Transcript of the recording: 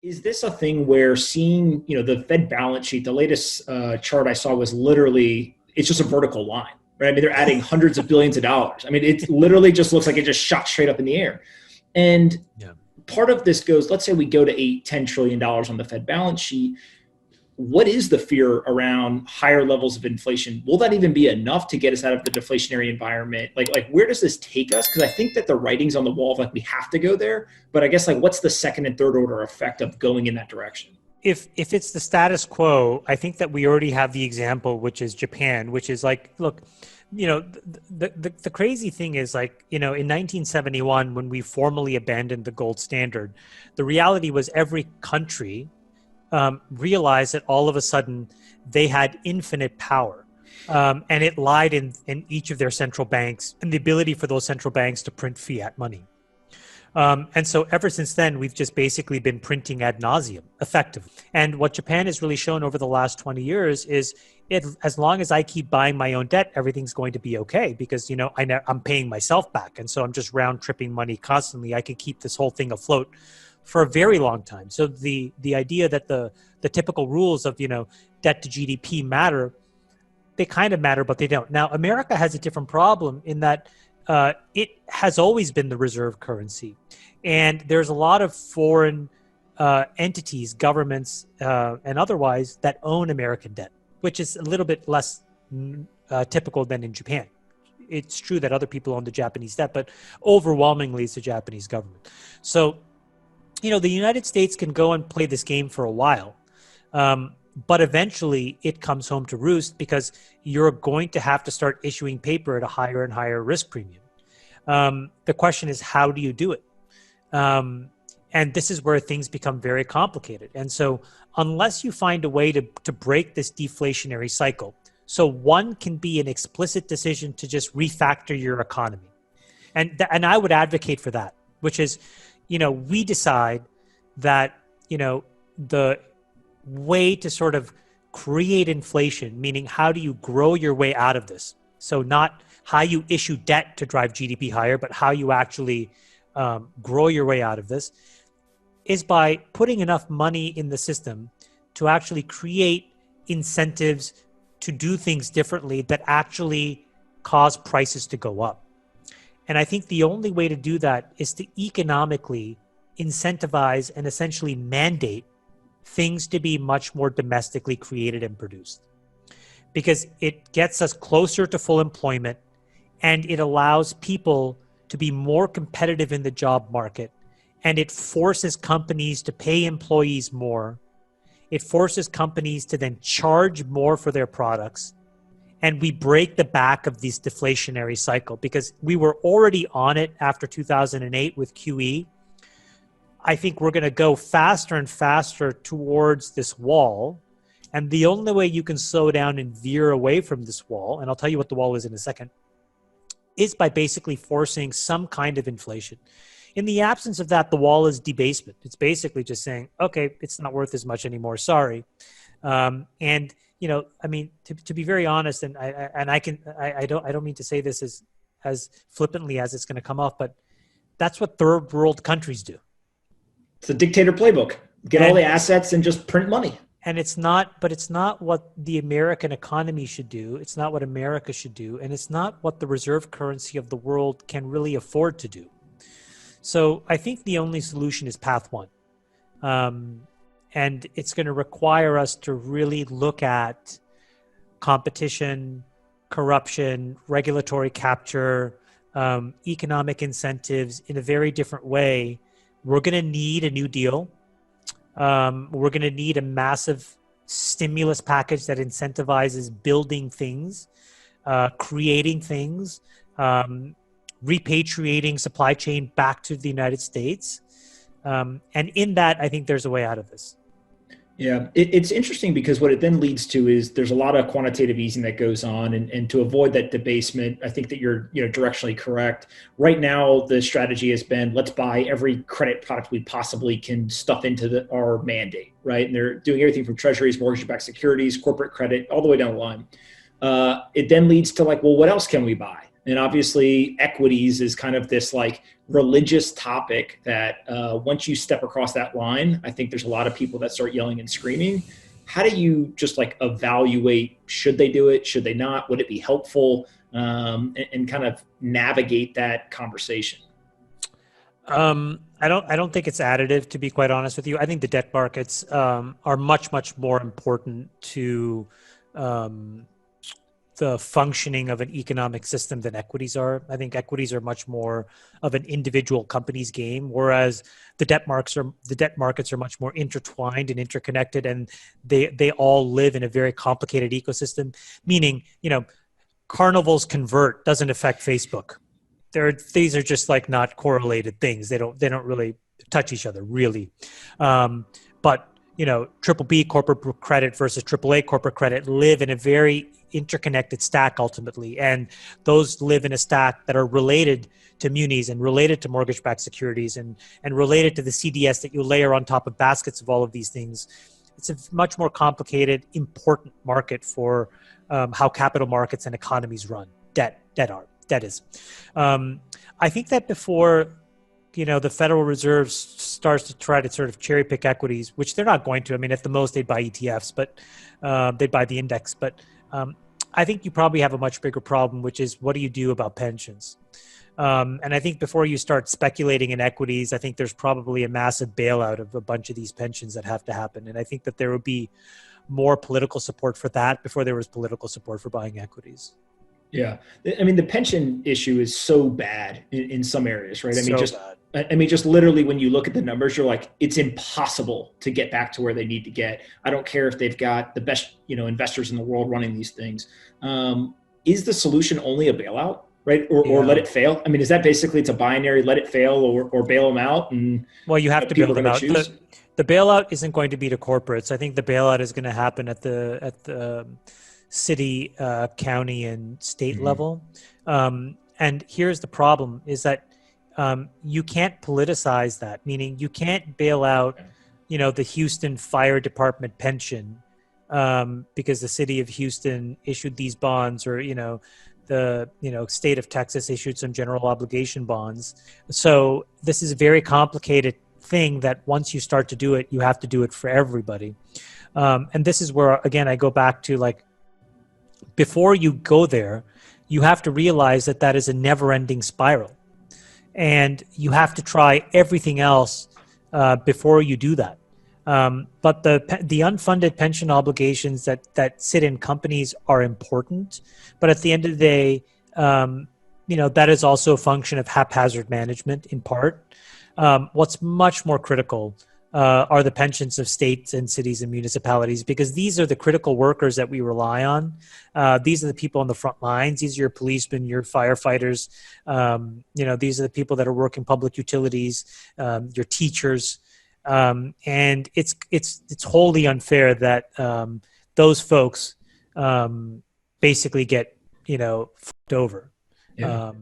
Is this a thing where seeing, the Fed balance sheet, the latest chart I saw was literally, it's just a vertical line, right? I mean, they're adding hundreds of billions of dollars. I mean, it literally just looks like it just shot straight up in the air. And Yeah. part of this goes, let's say we go to $8-10 trillion on the Fed balance sheet. What is the fear around higher levels of inflation? Will that even be enough to get us out of the deflationary environment? Like where does this take us? Because I think that the writing's on the wall of like we have to go there. But I guess like what's the second and third order effect of going in that direction? If it's the status quo, I think that we already have the example, which is Japan, which is like, look, the crazy thing is like, in 1971, when we formally abandoned the gold standard, the reality was every country realized that all of a sudden they had infinite power. And it lied in each of their central banks and the ability for those central banks to print fiat money. And so ever since then, we've just basically been printing ad nauseum, effectively. And what Japan has really shown over the last 20 years is as long as I keep buying my own debt, everything's going to be okay because, I'm paying myself back. And so I'm just round tripping money constantly. I can keep this whole thing afloat for a very long time. So the idea that the typical rules of, debt to GDP matter, they kind of matter, but they don't. Now, America has a different problem in that it has always been the reserve currency. And there's a lot of foreign entities, governments, and otherwise that own American debt, which is a little bit less typical than in Japan. It's true that other people own the Japanese debt, but overwhelmingly it's the Japanese government. So, the United States can go and play this game for a while, but eventually it comes home to roost because you're going to have to start issuing paper at a higher and higher risk premium. The question is, how do you do it? And this is where things become very complicated. And so unless you find a way to break this deflationary cycle, so one can be an explicit decision to just refactor your economy. And I would advocate for that, which is, we decide that, the way to sort of create inflation, meaning how do you grow your way out of this? So not how you issue debt to drive GDP higher, but how you actually grow your way out of this is by putting enough money in the system to actually create incentives to do things differently that actually cause prices to go up. And I think the only way to do that is to economically incentivize and essentially mandate things to be much more domestically created and produced. Because it gets us closer to full employment and it allows people to be more competitive in the job market. And it forces companies to pay employees more. It forces companies to then charge more for their products. And we break the back of this deflationary cycle because we were already on it after 2008 with QE. I think we're going to go faster and faster towards this wall. And the only way you can slow down and veer away from this wall, and I'll tell you what the wall is in a second, is by basically forcing some kind of inflation. In the absence of that, the wall is debasement. It's basically just saying, okay, it's not worth as much anymore. Sorry. And to be very honest, and I don't mean to say this as flippantly as it's going to come off, but that's what third world countries do. It's a dictator playbook. Get all the assets and just print money. And it's not what the American economy should do. It's not what America should do. And it's not what the reserve currency of the world can really afford to do. So I think the only solution is path one. And it's going to require us to really look at competition, corruption, regulatory capture, economic incentives in a very different way. We're going to need a new deal. We're going to need a massive stimulus package that incentivizes building things, creating things, repatriating supply chain back to the United States. And in that, I think there's a way out of this. Yeah, it's interesting because what it then leads to is there's a lot of quantitative easing that goes on, and to avoid that debasement, I think that you're directionally correct. Right now, the strategy has been let's buy every credit product we possibly can stuff into our mandate, right? And they're doing everything from treasuries, mortgage-backed securities, corporate credit, all the way down the line. It then leads to like, well, what else can we buy? And obviously equities is kind of this like religious topic that once you step across that line, I think there's a lot of people that start yelling and screaming. How do you just like evaluate, should they do it? Should they not? Would it be helpful? And kind of navigate that conversation? I don't think it's additive, to be quite honest with you. I think the debt markets are much more important to um, the functioning of an economic system than equities are. I think equities are much more of an individual company's game, whereas the debt markets are much more intertwined and interconnected, and they all live in a very complicated ecosystem. Meaning, Carnival's convert doesn't affect Facebook. These are just like not correlated things. They don't really touch each other really. But triple B corporate credit versus triple A corporate credit live in a very interconnected stack ultimately, and those live in a stack that are related to munis and related to mortgage-backed securities and related to the CDS that you layer on top of baskets of all of these things. It's a much more complicated, important market for how capital markets and economies run. Debt is. I think that before the Federal Reserve starts to try to sort of cherry pick equities, which they're not going to. I mean, at the most, they'd buy ETFs, but they'd buy the index. But I think you probably have a much bigger problem, which is what do you do about pensions? And I think before you start speculating in equities, I think there's probably a massive bailout of a bunch of these pensions that have to happen. And I think that there would be more political support for that before there was political support for buying equities. Yeah. I mean, the pension issue is so bad in some areas, right? Bad. I mean, just literally when you look at the numbers, you're like, it's impossible to get back to where they need to get. I don't care if they've got the best, investors in the world running these things. Is the solution only a bailout, right? Or let it fail? I mean, is that basically it's a binary, let it fail or bail them out? And well, you have to bail them out. Choose? The bailout isn't going to be to corporates. I think the bailout is going to happen at the city, county, and state level. And here's the problem is that you can't politicize that, meaning you can't bail out, the Houston Fire Department pension because the city of Houston issued these bonds, or, the state of Texas issued some general obligation bonds. So this is a very complicated thing that once you start to do it, you have to do it for everybody. And this is where, again, I go back to like, before you go there, you have to realize that that is a never-ending spiral. And you have to try everything else before you do that. But the unfunded pension obligations that sit in companies are important. But at the end of the day, that is also a function of haphazard management in part. What's much more critical are the pensions of states and cities and municipalities, because these are the critical workers that we rely on. These are the people on the front lines. These are your policemen, your firefighters. These are the people that are working public utilities, your teachers. And it's wholly unfair that those folks basically get fucked over. Yeah.